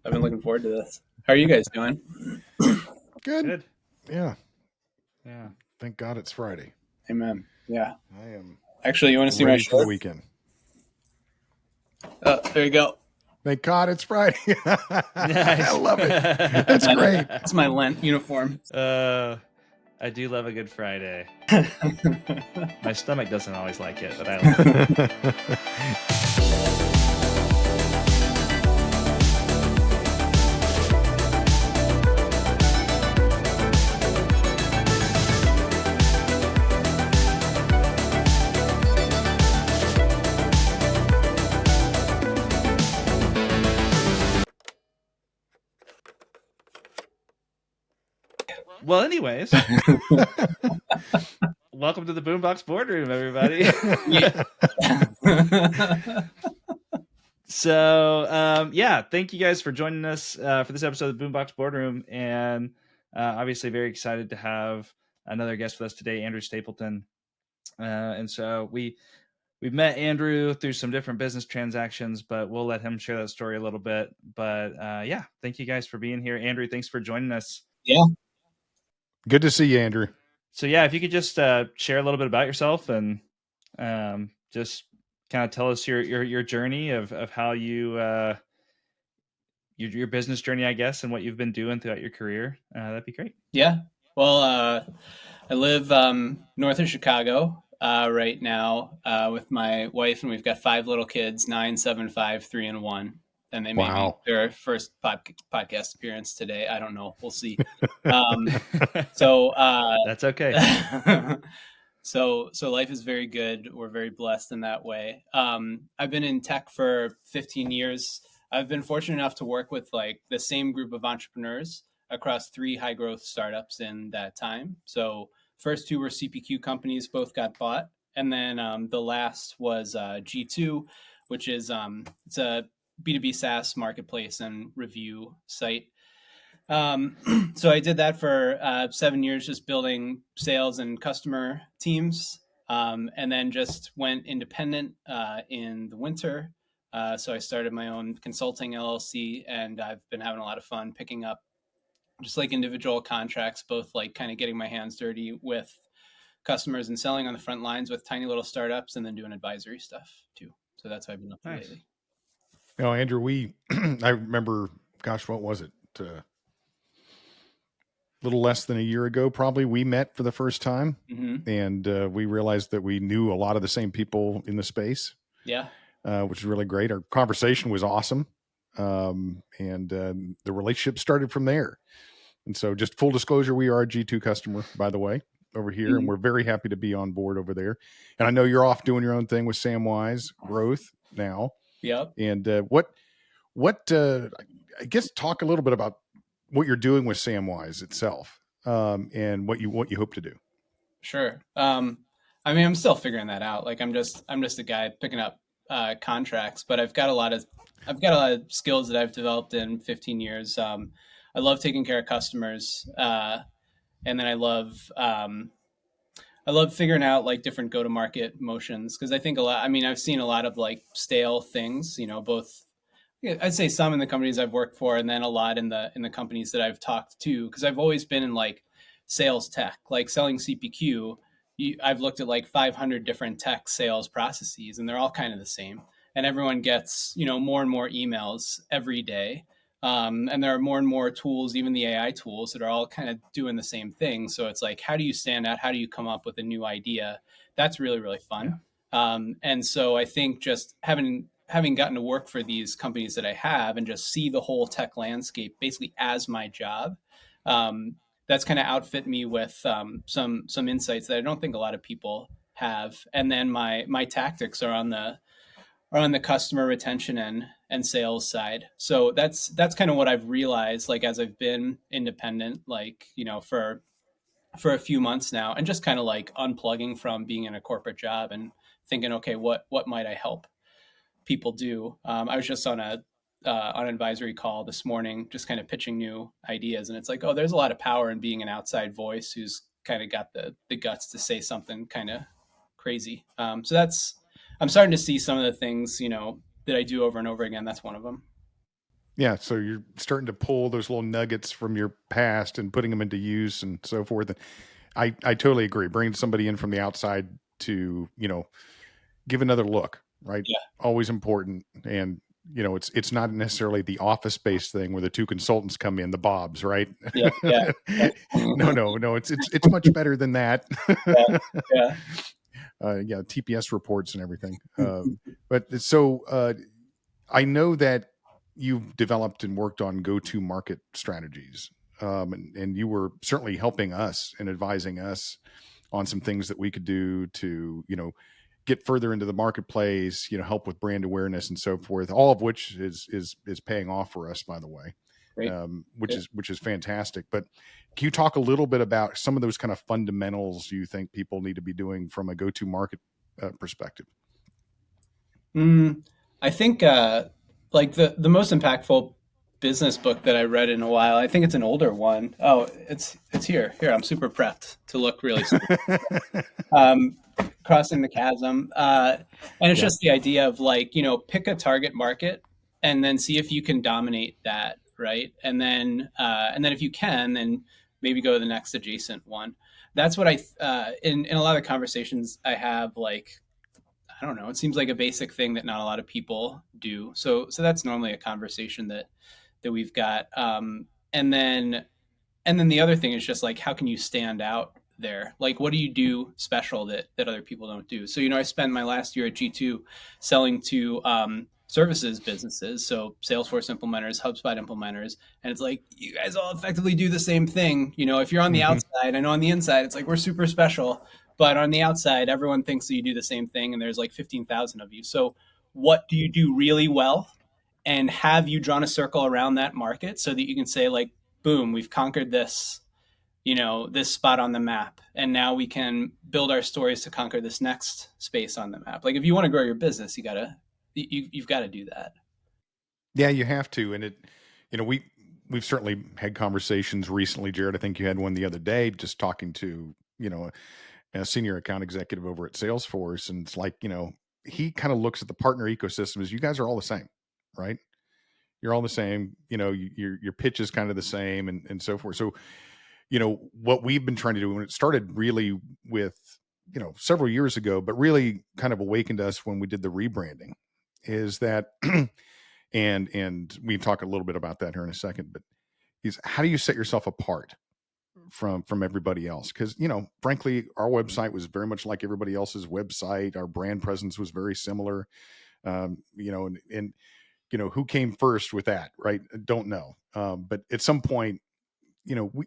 I've been looking forward to this. How are you guys doing? Good. Good. Yeah. Yeah. Thank God it's Friday. Amen. Yeah. I am Actually, you want to see my ready for the shirt? weekend. Oh, there you go. Thank God it's Friday. Nice. I love it. That's great. That's my Lent uniform. I do love a good Friday. My stomach doesn't always like it, but I like it. Well, anyways, welcome to the Boombox Boardroom, everybody. So, thank you guys for joining us for this episode of the Boombox Boardroom, and obviously very excited to have another guest with us today, Andrew Stapleton. And so we've met Andrew through some different business transactions, but we'll let him share that story a little bit. But thank you guys for being here. Andrew, thanks for joining us. Yeah. Good to see you, Andrew. So if you could just share a little bit about yourself and just kind of tell us your journey of how you your business journey, I guess, and what you've been doing throughout your career. That'd be great. Yeah. Well, I live north of Chicago right now with my wife, and we've got 5 little kids: 9, 7, 5, 3, and 1. And they may be their first podcast appearance today. I don't know. We'll see. So that's okay. So life is very good. We're very blessed in that way. I've been in tech for 15 years. I've been fortunate enough to work with like the same group of entrepreneurs across 3 high growth startups in that time. So first 2 were CPQ companies, both got bought. And then the last was G2, which is it's a B2B SaaS marketplace and review site. So I did that for 7 years, just building sales and customer teams, and then just went independent in the winter. So I started my own consulting LLC, and I've been having a lot of fun picking up just like individual contracts, both like kind of getting my hands dirty with customers and selling on the front lines with tiny little startups, and then doing advisory stuff too. So that's what I've been up to lately. Oh, Andrew, I remember, gosh, what was it? A little less than a year ago, probably, we met for the first time, and we realized that we knew a lot of the same people in the space. Yeah. Which is really great. Our conversation was awesome. And the relationship started from there. And so just full disclosure, we are a G2 customer, by the way, over here, and we're very happy to be on board over there. And I know you're off doing your own thing with Samwise Growth now. Yep. And I guess talk a little bit about what you're doing with Samwise itself, and what you hope to do. Sure. I mean, I'm still figuring that out. Like I'm just a guy picking up contracts, but I've got a lot of skills that I've developed in 15 years. I love taking care of customers, and then I love figuring out like different go-to-market motions, because I think I've seen a lot of like stale things, both. I'd say some in the companies I've worked for, and then a lot in the companies that I've talked to, because I've always been in like sales tech, like selling CPQ. I've looked at like 500 different tech sales processes, and they're all kind of the same. And everyone gets, more and more emails every day. And there are more and more tools, even the AI tools, that are all kind of doing the same thing. So it's like, how do you stand out? How do you come up with a new idea? That's really, really fun. Yeah. And so I think just having gotten to work for these companies that I have and just see the whole tech landscape basically as my job, that's kind of outfit me with some insights that I don't think a lot of people have. And then my tactics are on the customer retention and sales side. So that's kind of what I've realized, like as I've been independent, like, for a few months now, and just kind of like unplugging from being in a corporate job and thinking, okay, what might I help people do? I was just on an advisory call this morning, just kind of pitching new ideas. And it's like, oh, there's a lot of power in being an outside voice who's kind of got the guts to say something kind of crazy. So I'm starting to see some of the things, that I do over and over again. That's one of them. Yeah, so you're starting to pull those little nuggets from your past and putting them into use and so forth. And I totally agree. Bringing somebody in from the outside to, give another look, right? Yeah, Always important. And it's not necessarily the office based thing where the two consultants come in, the Bobs, right? yeah, yeah, yeah, No. It's much better than that. yeah, yeah. Yeah, TPS reports and everything. But so I know that you've developed and worked on go-to market strategies, and you were certainly helping us and advising us on some things that we could do to, get further into the marketplace, help with brand awareness and so forth. All of which is paying off for us, by the way, Great. which Good. is fantastic. But can you talk a little bit about some of those kind of fundamentals you think people need to be doing from a go-to market perspective? I think like the most impactful business book that I read in a while. I think it's an older one. Oh, it's here. Here, I'm super prepped to look really stupid. Um, Crossing the chasm, and it's Yeah. just the idea of like pick a target market and then see if you can dominate that, right? And then if you can, then maybe go to the next adjacent one. That's what in a lot of conversations I have, like, I don't know. It seems like a basic thing that not a lot of people do. So that's normally a conversation that we've got. And then the other thing is just like, how can you stand out there? Like, what do you do special that other people don't do? So I spent my last year at G2 selling to services businesses, so Salesforce implementers, HubSpot implementers, and it's like, you guys all effectively do the same thing. If you're on the Hmm. outside, I know on the inside it's like we're super special, but on the outside, everyone thinks that you do the same thing, and there's like 15,000 of you. So what do you do really well? And have you drawn a circle around that market so that you can say, like, boom, we've conquered this spot on the map, and now we can build our stories to conquer this next space on the map. Like, if you want to grow your business, you've got to do that. Yeah, you have to. And we've certainly had conversations recently, Jared. I think you had one the other day, just talking to, a senior account executive over at Salesforce. And it's like, he kind of looks at the partner ecosystem as you guys are all the same, right? You're all the same, your pitch is kind of the same and so forth. So, what we've been trying to do when it started really with, several years ago, but really kind of awakened us when we did the rebranding is that, and we talk a little bit about that here in a second, but is how do you set yourself apart from everybody else? Because frankly, our website was very much like everybody else's website. Our brand presence was very similar. And who came first with that, right? Don't know. But at some point,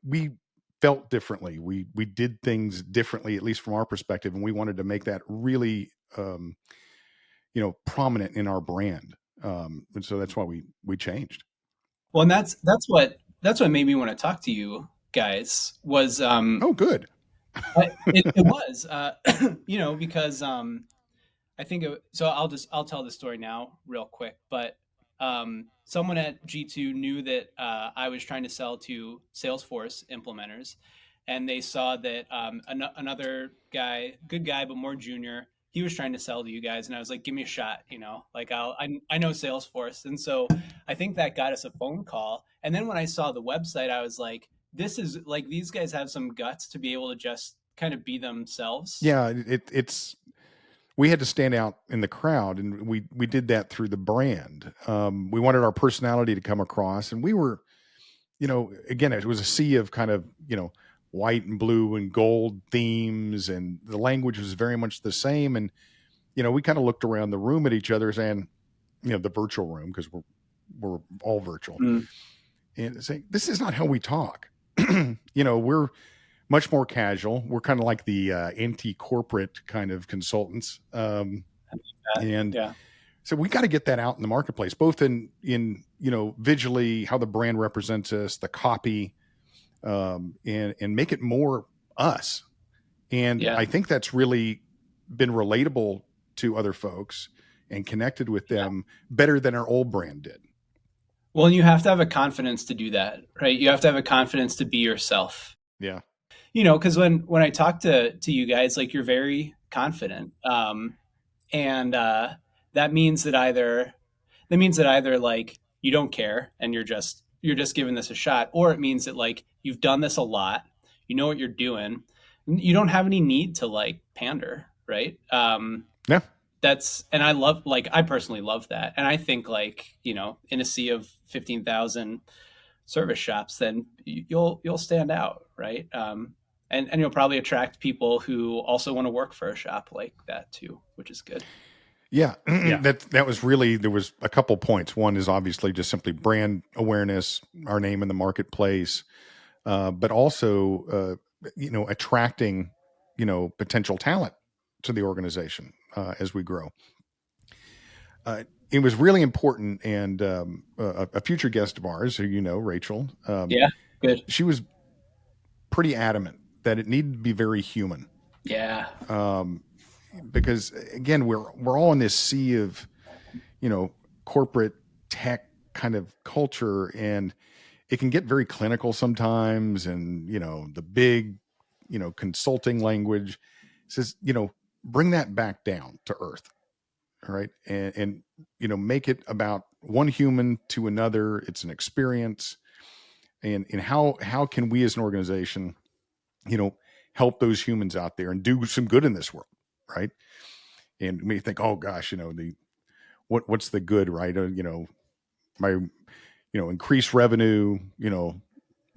we felt differently. We did things differently, at least from our perspective, and we wanted to make that really prominent in our brand. And so that's why we changed. Well, and that's what made me want to talk to you guys was Oh, good. it was because I think so. I'll tell the story now real quick. But someone at G2 knew that I was trying to sell to Salesforce implementers, and they saw that another guy, good guy but more junior, he was trying to sell to you guys, and I was like, "Give me a shot," like I know Salesforce, and so I think that got us a phone call. And then when I saw the website, I was like, "This is like these guys have some guts to be able to just kind of be themselves." Yeah, it's we had to stand out in the crowd, and we did that through the brand. We wanted our personality to come across, and we were, again, it was a sea of kind of, white and blue and gold themes, and the language was very much the same. And we kind of looked around the room at each other saying, the virtual room, because we're all virtual, Mm, and saying, this is not how we talk. We're much more casual. We're kind of like the anti-corporate kind of consultants. And yeah. so we got to get that out in the marketplace, both in visually how the brand represents us, the copy, and make it more us. And Yeah. I think that's really been relatable to other folks and connected with Yeah. them better than our old brand did. Well, and you have to have a confidence to do that, right? You have to have a confidence to be yourself. Yeah. Because when I talk to you guys, like, you're very confident, and that means that either like you don't care and you're just giving this a shot, or it means that like you've done this a lot, you know what you're doing, you don't have any need to like pander, right? Yeah. And I personally love that. And I think like, you know, in a sea of 15,000 service shops, then you'll stand out, right? And you'll probably attract people who also want to work for a shop like that too, which is good. Yeah, Yeah. that was really, there was a couple points. One is obviously just simply brand awareness, our name in the marketplace, but also, attracting, potential talent to the organization as we grow. It was really important, and a future guest of ours, who Rachel, Yeah, good. she was pretty adamant that it needed to be very human. Yeah. Because again, we're all in this sea of, corporate tech kind of culture, and it can get very clinical sometimes. And, the big, consulting language says, bring that back down to earth. All right. And, make it about one human to another. It's an experience. And how can we as an organization, help those humans out there and do some good in this world. Right. And we think, oh gosh, what's the good, right? Increase revenue,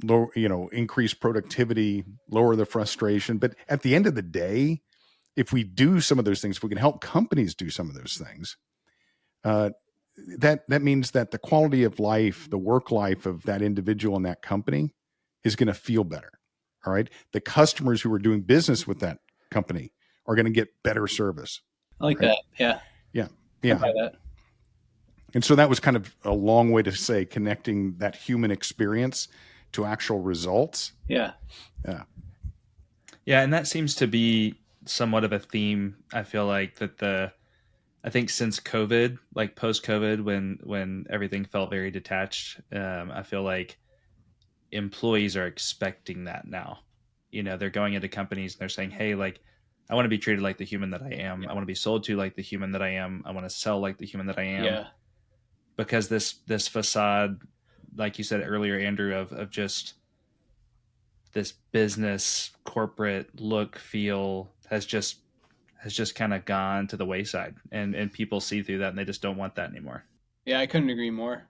lower, increase productivity, lower the frustration. But at the end of the day, if we do some of those things, if we can help companies do some of those things, that means that the quality of life, the work life of that individual in that company is going to feel better. All right. The customers who are doing business with that company are going to get better service. I like that. Yeah. Yeah. Yeah. That. And so that was kind of a long way to say connecting that human experience to actual results. Yeah. Yeah. Yeah. And that seems to be somewhat of a theme. I feel like I think since COVID, like post-COVID, when everything felt very detached, I feel like employees are expecting that now. They're going into companies and they're saying, hey, like, I want to be treated like the human that I am. Yeah. I want to be sold to like the human that I am. I want to sell like the human that I am. Yeah. Because this facade, like you said earlier, Andrew, of just this business corporate look, feel has just kind of gone to the wayside, and people see through that and they just don't want that anymore. Yeah, I couldn't agree more.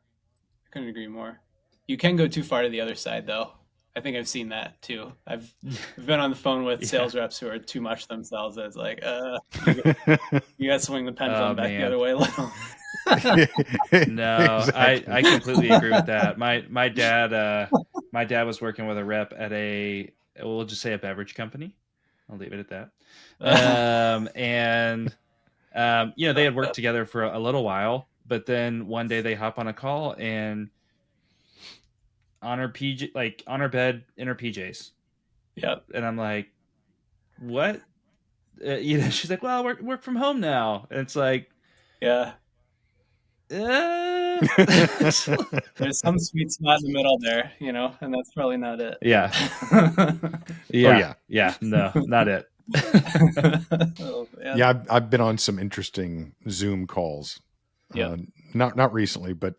You can go too far to the other side though. I think I've seen that too. I've been on the phone with sales reps who are too much themselves. It's like, you got to swing the pendulum back the other way a little. No, exactly. I completely agree with that. My dad was working with a rep at we'll just say a beverage company. I'll leave it at that. They had worked together for a little while, but then one day they hop on a call and on her bed in her PJs. Yep. And I'm like, what? She's like, well, work from home now. And it's like, yeah. There's some sweet spot in the middle there, and that's probably not it. Yeah. Yeah. Yeah. No, not it. Yeah. I've been on some interesting Zoom calls. Yeah. Not recently, but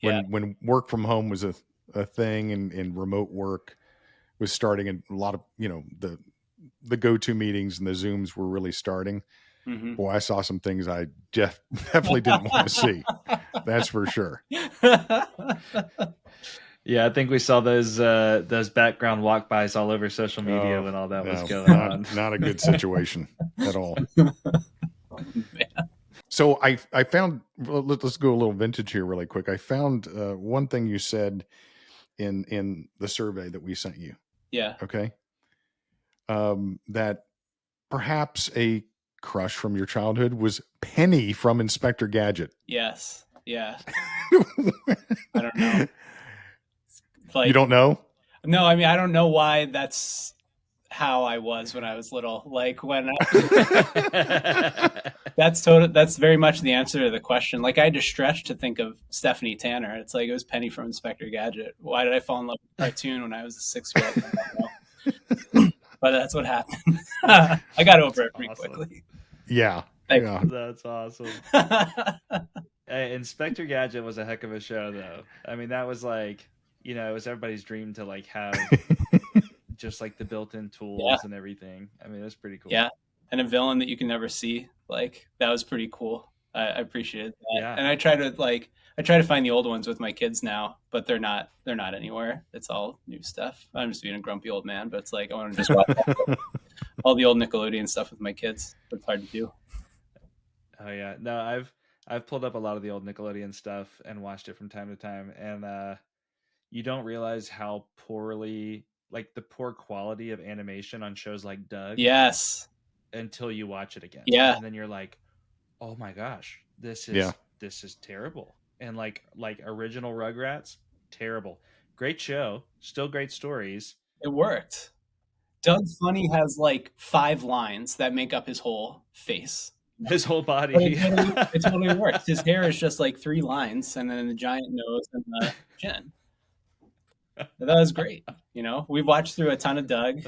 when work from home was a thing and remote work was starting, and a lot of, the go-to meetings and the Zooms were really starting. Mm-hmm. Boy, I saw some things I definitely didn't want to see. That's for sure. Yeah, I think we saw those background walk-bys all over social media when all that was going on. Not a good situation at all. So I found, let's go a little vintage here really quick. I found one thing you said in the survey that we sent you. Yeah. Okay. That perhaps a crush from your childhood was Penny from Inspector Gadget. Yes. Yeah. I don't know. Like, you don't know? No, I mean, I don't know why that's how I was when I was little. Like that's very much the answer to the question. Like I had to stretch to think of Stephanie Tanner. It's like it was Penny from Inspector Gadget. Why did I fall in love with the cartoon when I was a 6-year-old? But that's what happened. I got over it pretty quickly. Yeah. That's awesome. Inspector Gadget was a heck of a show, though. I mean, that was like, it was everybody's dream to like have just like the built-in Yeah. tools and everything. I mean, that's pretty cool. Yeah. And a villain that you can never see. Like, that was pretty cool. I appreciated that. Yeah. And I try to find the old ones with my kids now, but they're not anywhere. It's all new stuff. I'm just being a grumpy old man, but it's like I want to just watch all the old Nickelodeon stuff with my kids. But it's hard to do. Oh yeah. No, I've pulled up a lot of the old Nickelodeon stuff and watched it from time to time, and you don't realize how poorly, like the poor quality of animation on shows like Doug. Yes. Until you watch it again. Yeah. And then you're like, oh my gosh, this is terrible. And like original Rugrats, terrible. Great show, still great stories. It worked. Doug Funny has like 5 lines that make up his whole face. His whole body. It totally works. His hair is just like 3 lines, and then the giant nose and the chin. That was great. We've watched through a ton of Doug,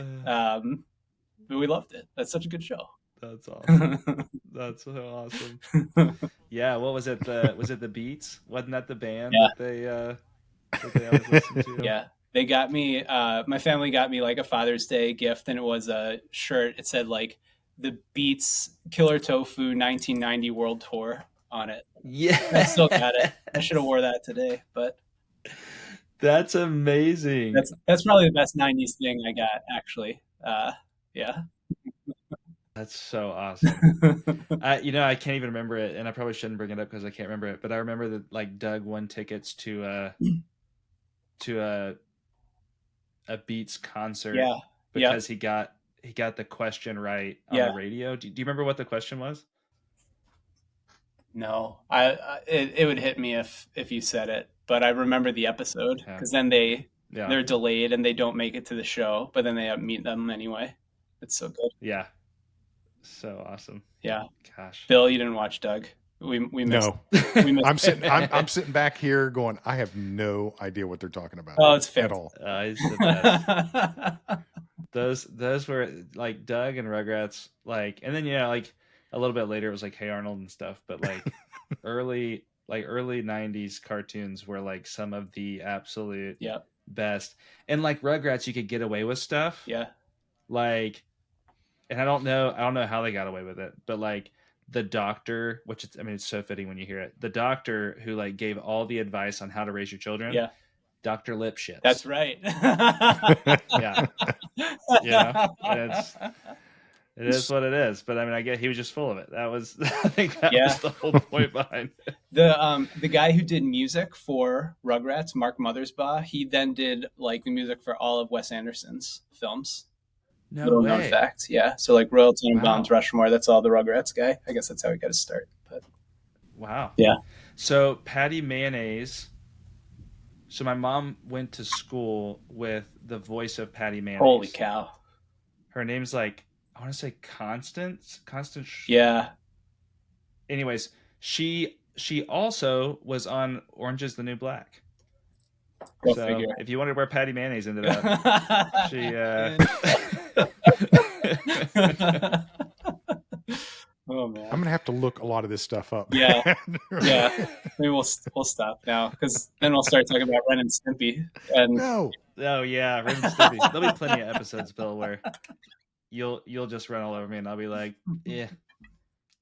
but we loved it. That's such a good show. That's awesome. That's so awesome. Yeah, what was it? Was it the Beats? Wasn't that the band that they always listened to? Yeah. They got me, my family got me like a Father's Day gift, and it was a shirt. It said like the Beats Killer Tofu 1990 World Tour on it. Yeah. I still got it. I should have wore that today, but that's amazing. That's probably the best 90s thing I got, actually. Yeah. That's so awesome. I can't even remember it, and I probably shouldn't bring it up because I can't remember it. But I remember that like Doug won tickets to a Beats concert. Yeah. Because he got the question right on the radio. Do you remember what the question was? No, it would hit me if you said it, but I remember the episode because then they're delayed and they don't make it to the show, but then they meet them anyway. It's so good. Yeah, so awesome. Yeah, gosh, Bill, you didn't watch Doug. We missed. No, I'm sitting back here going, I have no idea what they're talking about. Oh, it's fair at all. It's the best. Those were like Doug and Rugrats, like, and then like a little bit later it was like Hey Arnold and stuff, but like early 90s cartoons were like some of the absolute best. And like Rugrats, you could get away with stuff. Yeah. Like, and I don't know how they got away with it, but like the doctor, which it's so fitting when you hear it. The doctor who like gave all the advice on how to raise your children. Yeah. Dr. Lipshits. That's right. Yeah. It is what it is. But I guess he was just full of it. That was, I think that was the whole point behind it. The guy who did music for Rugrats, Mark Mothersbaugh, he then did like the music for all of Wes Anderson's films. No Little way. known fact. Yeah. So like Royal Tenenbaums, Rushmore, that's all the Rugrats guy. I guess that's how he got his start. But wow. Yeah. So Patty Mayonnaise. So my mom went to school with the voice of Patty Mayonnaise. Holy cow. Her name's like, I want to say Constance. Yeah. Anyways, she also was on Orange is the New Black. Go so figure. If you wondered where Patty Mayonnaise ended up, she Oh man, I'm gonna have to look a lot of this stuff up. Yeah. Maybe we'll stop now because then we'll start talking about Ren and Stimpy. And No. Oh yeah, Ren and Stimpy. There'll be plenty of episodes, Bill, where you'll just run all over me, and I'll be like, yeah,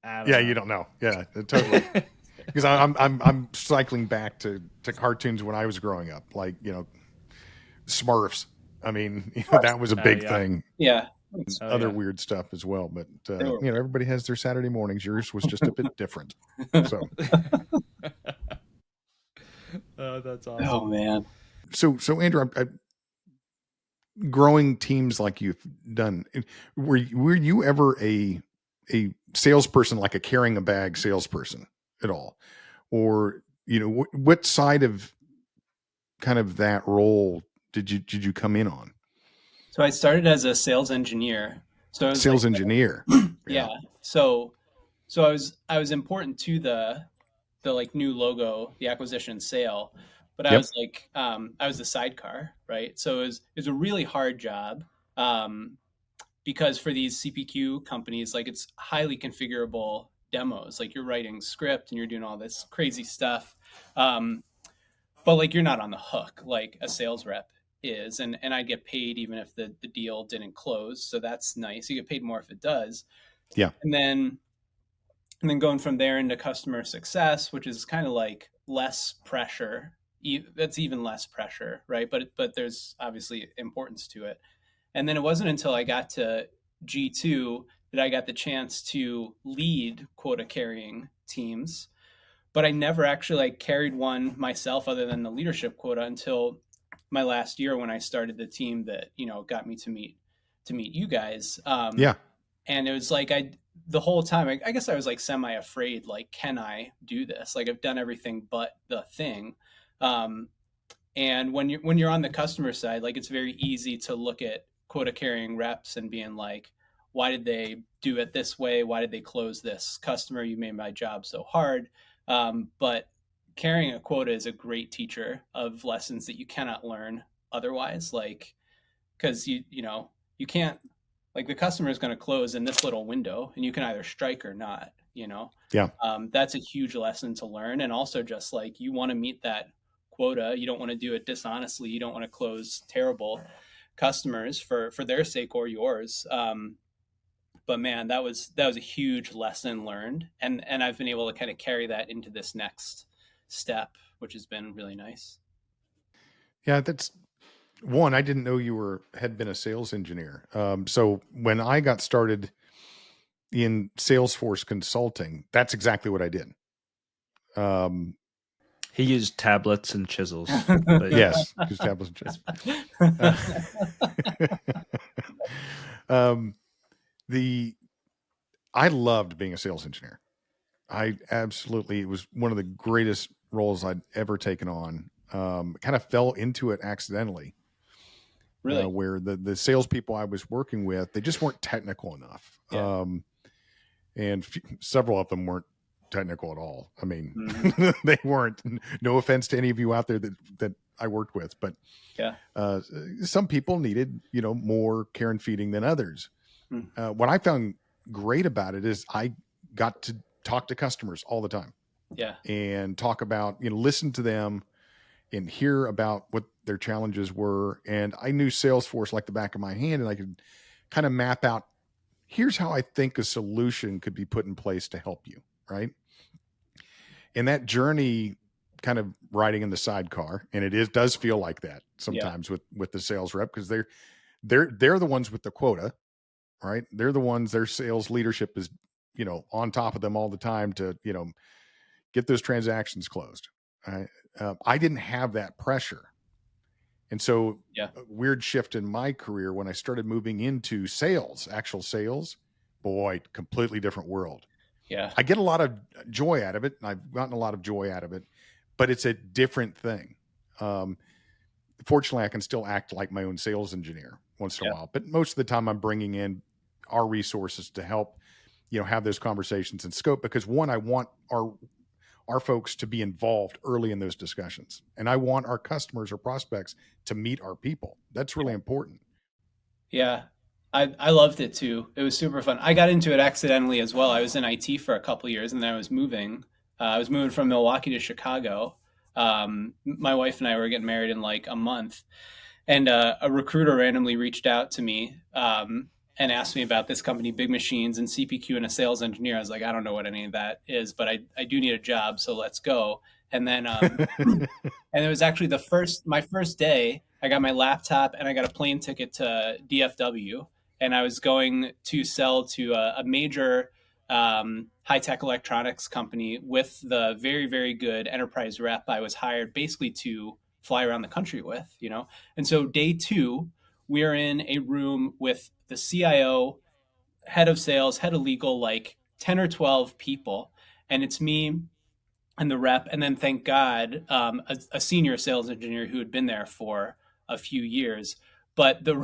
I don't know. You don't know. Yeah, totally. Because I'm cycling back to cartoons when I was growing up, like Smurfs. I mean, that was a big thing. Yeah. Other weird stuff as well, but everybody has their Saturday mornings. Yours was just a bit different. So, oh, that's awesome. Oh man. So Andrew, growing teams like you've done, were you ever a salesperson, like a carrying a bag salesperson at all, or what side of kind of that role did you come in on? So I started as a sales engineer. So I was sales engineer. Yeah. So I was important to the like new logo, the acquisition sale, but I was like I was the sidecar, right? So it was a really hard job because for these CPQ companies, like it's highly configurable demos. Like you're writing script and you're doing all this crazy stuff. But like you're not on the hook like a sales rep is. And I get paid even if the deal didn't close. So that's nice. You get paid more if it does. Yeah. And then going from there into customer success, which is kind of like less pressure. That's even less pressure, right? But there's obviously importance to it. And then it wasn't until I got to G2 that I got the chance to lead quota carrying teams. But I never actually like carried one myself other than the leadership quota until my last year when I started the team that, got me to meet you guys. Yeah. And it was like the whole time I guess I was like semi afraid, like, can I do this? Like I've done everything but the thing. And when you're on the customer side, like it's very easy to look at quota carrying reps and being like, why did they do it this way? Why did they close this customer? You made my job so hard. But carrying a quota is a great teacher of lessons that you cannot learn otherwise. Like, because you can't, like the customer is going to close in this little window and you can either strike or not, Yeah. That's a huge lesson to learn. And also just like, you want to meet that quota. You don't want to do it dishonestly. You don't want to close terrible customers for their sake or yours. But man, that was a huge lesson learned. And I've been able to kind of carry that into this next step, which has been really nice. Yeah. That's one. I didn't know you had been a sales engineer. So when I got started in Salesforce consulting, that's exactly what I did. He used tablets and chisels. But yes, used tablets and chisels. I loved being a sales engineer. It was one of the greatest roles I'd ever taken on. Kind of fell into it accidentally. Really? Where the salespeople I was working with, they just weren't technical enough. Yeah. And several of them weren't technical at all. I mean, they weren't. No offense to any of you out there that I worked with, but yeah, some people needed more care and feeding than others. What I found great about it is I got to talk to customers all the time. Yeah, and talk about listen to them and hear about what their challenges were. And I knew Salesforce like the back of my hand, and I could kind of map out, here's how I think a solution could be put in place to help you. Right. And that journey kind of riding in the sidecar. And does feel like that sometimes with the sales rep, because they're the ones with the quota, right? They're the ones, their sales leadership is, on top of them all the time to, get those transactions closed. I didn't have that pressure. And so a weird shift in my career when I started moving into sales, actual sales, boy, completely different world. Yeah. I get a lot of joy out of it. And I've gotten a lot of joy out of it, but it's a different thing. Fortunately, I can still act like my own sales engineer once in a while, but most of the time I'm bringing in our resources to help, have those conversations in scope, because one, I want our folks to be involved early in those discussions. And I want our customers or prospects to meet our people. That's really important. Yeah. I loved it too. It was super fun. I got into it accidentally as well. I was in IT for a couple of years and then I was moving. From Milwaukee to Chicago. My wife and I were getting married in like a month, and a recruiter randomly reached out to me and asked me about this company, Big Machines, and CPQ, and a sales engineer. I was like, I don't know what any of that is, but I do need a job, so let's go. And then and it was actually my first day. I got my laptop and I got a plane ticket to DFW, and I was going to sell to a major high-tech electronics company with the very, very good enterprise rep I was hired basically to fly around the country with, And so day 2, we are in a room with the CIO, head of sales, head of legal, like 10 or 12 people. And it's me and the rep. And then thank God, a senior sales engineer who had been there for a few years. But the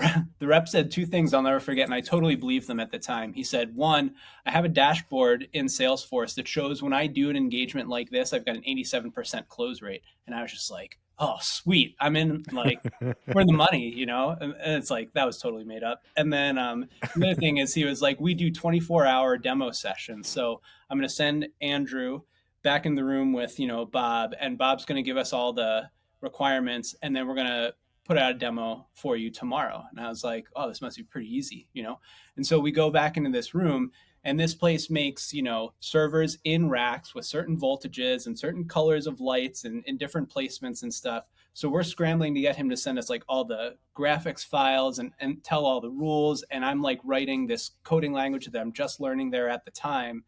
rep said 2 things I'll never forget, and I totally believed them at the time. He said, 1, I have a dashboard in Salesforce that shows when I do an engagement like this, I've got an 87% close rate. And I was just like, oh, sweet, I'm in, like, we're in the money, you know? And it's like, that was totally made up. And then the other thing is, he was like, we do 24-hour demo sessions. So I'm going to send Andrew back in the room with, Bob, and Bob's going to give us all the requirements, and then we're going to put out a demo for you tomorrow. And I was like, oh, this must be pretty easy, you know? And so we go back into this room, and this place makes, servers in racks with certain voltages and certain colors of lights and in different placements and stuff. So we're scrambling to get him to send us like all the graphics files and tell all the rules. And I'm like writing this coding language that I'm just learning there at the time.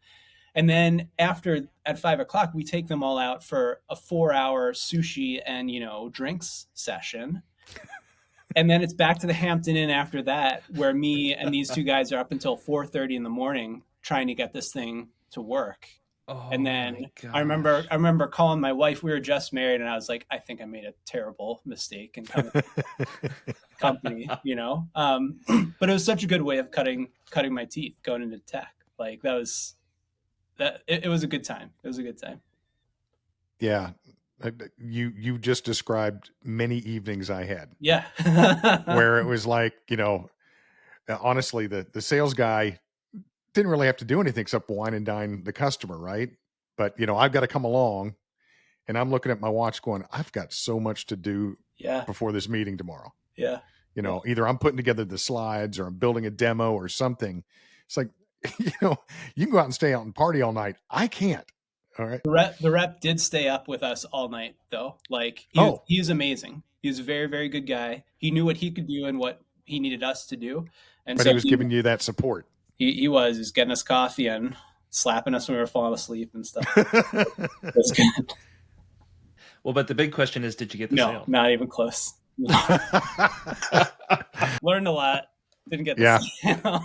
And then after, at 5 o'clock, we take them all out for a 4-hour sushi and, drinks session. And then it's back to the Hampton Inn after that, where me and these two guys are up until 4:30 in the morning trying to get this thing to work. Oh, and then I remember calling my wife. We were just married, and I was like, I think I made a terrible mistake in coming to the company, But it was such a good way of cutting my teeth going into tech. Like that was that. It was a good time. It was a good time. Yeah. You just described many evenings I had. Yeah. Where it was like, honestly, the sales guy didn't really have to do anything except wine and dine the customer, right? But I've got to come along, and I'm looking at my watch going, I've got so much to do before this meeting tomorrow. Yeah. Either I'm putting together the slides or I'm building a demo or something. It's like, you can go out and stay out and party all night. I can't. All right. The rep did stay up with us all night, though. Like, he's amazing. He's a very, very good guy. He knew what he could do and what he needed us to do. And but so he was giving you that support. He was getting us coffee and slapping us when we were falling asleep and stuff. That's good. Well, but the big question is, did you get the sale? No, not even close. Learned a lot. Didn't get the sale.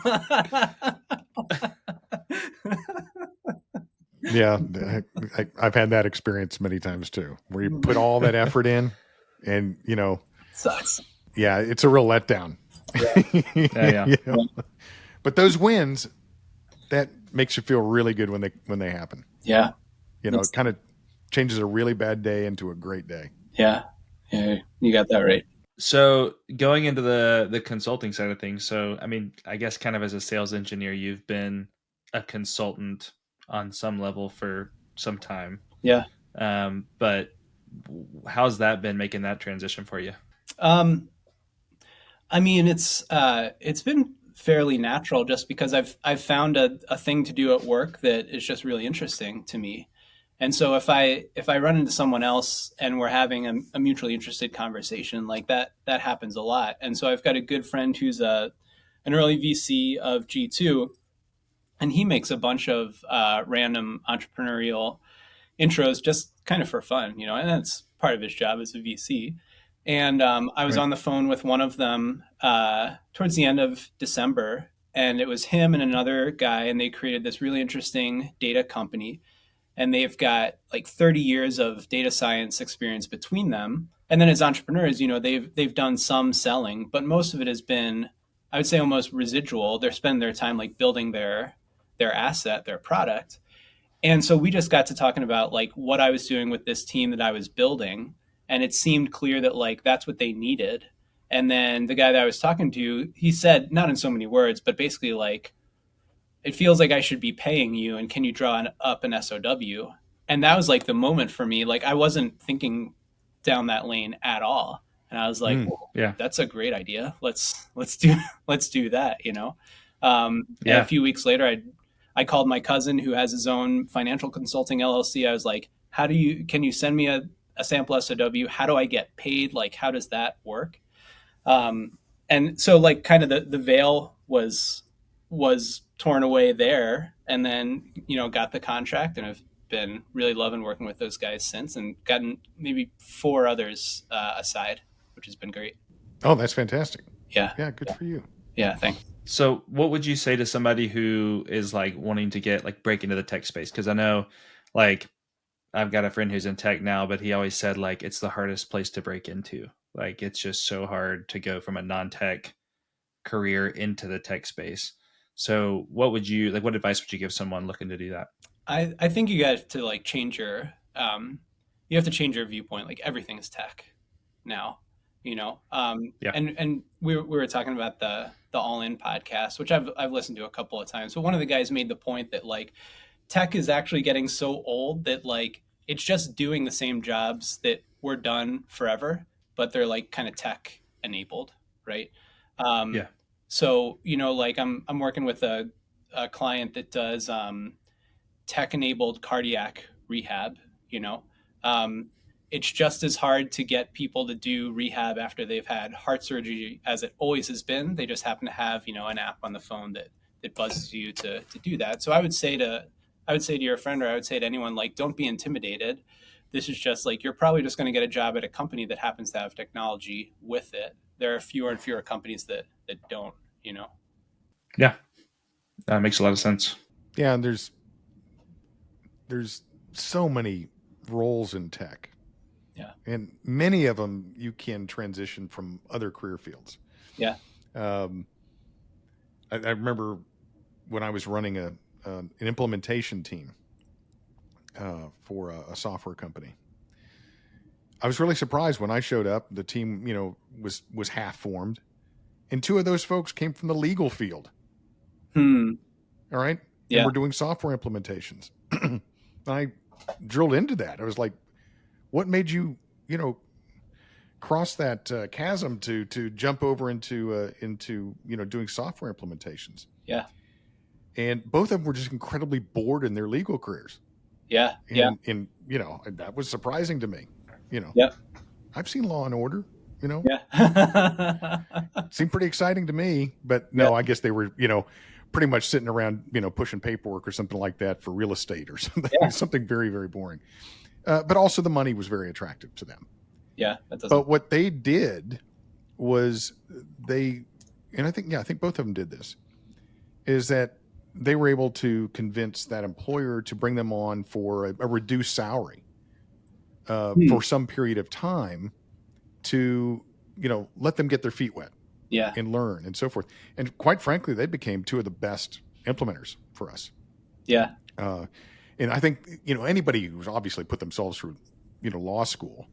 Yeah, I've had that experience many times too, where you put all that effort in, and sucks. Yeah, it's a real letdown. Yeah. But those wins, that makes you feel really good when they happen. Yeah, it kind of changes a really bad day into a great day. Yeah, you got that right. So going into the consulting side of things, so I mean, I guess kind of as a sales engineer, you've been a consultant on some level for some time. Yeah. But how's that been making that transition for you? I mean, it's been fairly natural just because I've found a thing to do at work that is just really interesting to me. And so if I run into someone else and we're having a mutually interested conversation, like that happens a lot. And so I've got a good friend who's an early VC of G2, and he makes a bunch of random entrepreneurial intros just kind of for fun, and that's part of his job as a VC. And I was on the phone with one of them towards the end of December, and it was him and another guy, and they created this really interesting data company. And they've got like 30 years of data science experience between them. And then as entrepreneurs, they've done some selling, but most of it has been, I would say, almost residual. They're spending their time like building their asset, their product. And so we just got to talking about like what I was doing with this team that I was building. And it seemed clear that like that's what they needed. And then the guy that I was talking to, he said, not in so many words, but basically like, it feels like I should be paying you, and can you draw up an SOW? And that was like the moment for me. Like I wasn't thinking down that lane at all. And I was like, that's a great idea. Let's do that, And a few weeks later, I called my cousin who has his own financial consulting LLC. I was like, can you send me a sample SOW? How do I get paid? Like, how does that work? And so like kind of the veil was torn away there, and then, got the contract, and I've been really loving working with those guys since, and gotten maybe 4 others aside, which has been great. Oh, that's fantastic. Yeah. Yeah. Good for you. Yeah. Thanks. So what would you say to somebody who is like wanting to break into the tech space? Cause I know like I've got a friend who's in tech now, but he always said like, it's the hardest place to break into. Like, it's just so hard to go from a non-tech career into the tech space. So what advice would you give someone looking to do that? I think you got to like change your, you have to change your viewpoint. Like everything is tech. now, Yeah. and we were talking about the All In podcast, which I've listened to a couple of times, but one of the guys made the point that like tech is actually getting so old that like it's just doing the same jobs that were done forever, but they're like kind of tech enabled, right? Yeah. So like I'm working with a client that does tech enabled cardiac rehab. You know, um, it's just as hard to get people to do rehab after they've had heart surgery as it always has been. They just happen to have an app on the phone that buzzes you to do that. So I would say to your friend, or I would say to anyone, like, don't be intimidated. This is just like, you're probably just going to get a job at a company that happens to have technology with it. There are fewer and fewer companies that don't. Yeah, that makes a lot of sense. Yeah, and there's so many roles in tech. Yeah. And many of them you can transition from other career fields. Yeah. I remember when I was running an implementation team for a software company. I was really surprised when I showed up. The team, was half formed, and 2 of those folks came from the legal field. All right. Yeah. And we're doing software implementations. I drilled into that. I was like, what made you, cross that chasm to jump over into doing software implementations? Yeah. And both of them were just incredibly bored in their legal careers. Yeah. And that was surprising to me. Yeah. I've seen Law and Order, Yeah. seemed pretty exciting to me, but no, I guess they were, pretty much sitting around, pushing paperwork or something like that for real estate or something, something very, very boring. But also the money was very attractive to them. Yeah. That doesn't... But what they did was and I think both of them did this, is that they were able to convince that employer to bring them on for a reduced salary for some period of time to, let them get their feet wet. Yeah. And learn and so forth. And quite frankly, they became 2 of the best implementers for us. Yeah. And I think, anybody who's obviously put themselves through, law school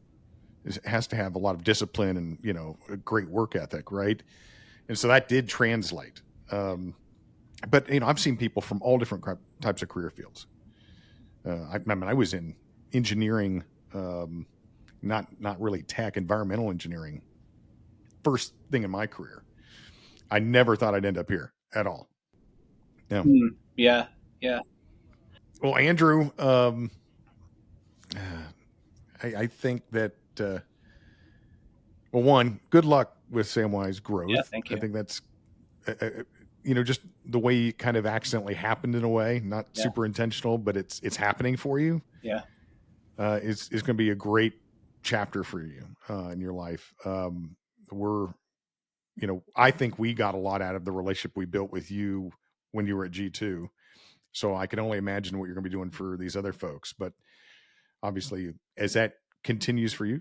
has to have a lot of discipline and, a great work ethic. Right. And so that did translate. But, I've seen people from all different types of career fields. I was in engineering, not really tech, environmental engineering. First thing in my career. I never thought I'd end up here at all. Yeah. Yeah. Yeah. Well, Andrew, I think that, one, good luck with Samwise growth. Yeah, thank you. I think that's, just the way it kind of accidentally happened in a way, not super intentional, but it's happening for you. Yeah. It's going to be a great chapter for you in your life. I think we got a lot out of the relationship we built with you when you were at G2. So I can only imagine what you're going to be doing for these other folks. But obviously, as that continues for you,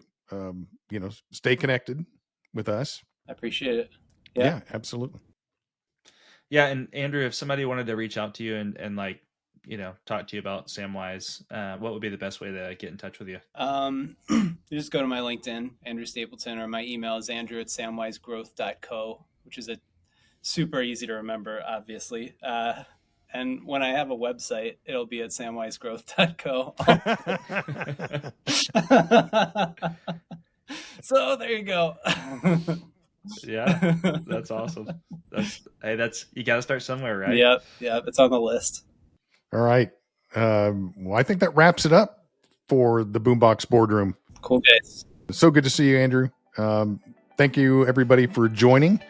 stay connected with us. I appreciate it. Yeah, absolutely. Yeah. And Andrew, if somebody wanted to reach out to you and like, talk to you about Samwise, what would be the best way to get in touch with you? You just go to my LinkedIn, Andrew Stapleton, or my email is andrew@samwisegrowth.co, which is a super easy to remember, obviously. And when I have a website, it'll be at samwisegrowth.co. So there you go. Yeah, that's awesome. You got to start somewhere, right? Yep, it's on the list. All right. Well, I think that wraps it up for the Boombox Boardroom. Cool, guys. So good to see you, Andrew. Thank you, everybody, for joining,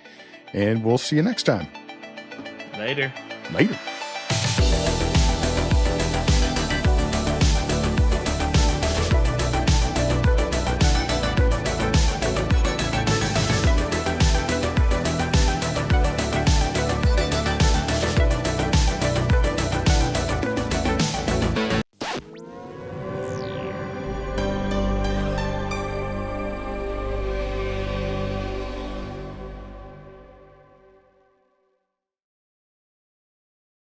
and we'll see you next time. Later. Later.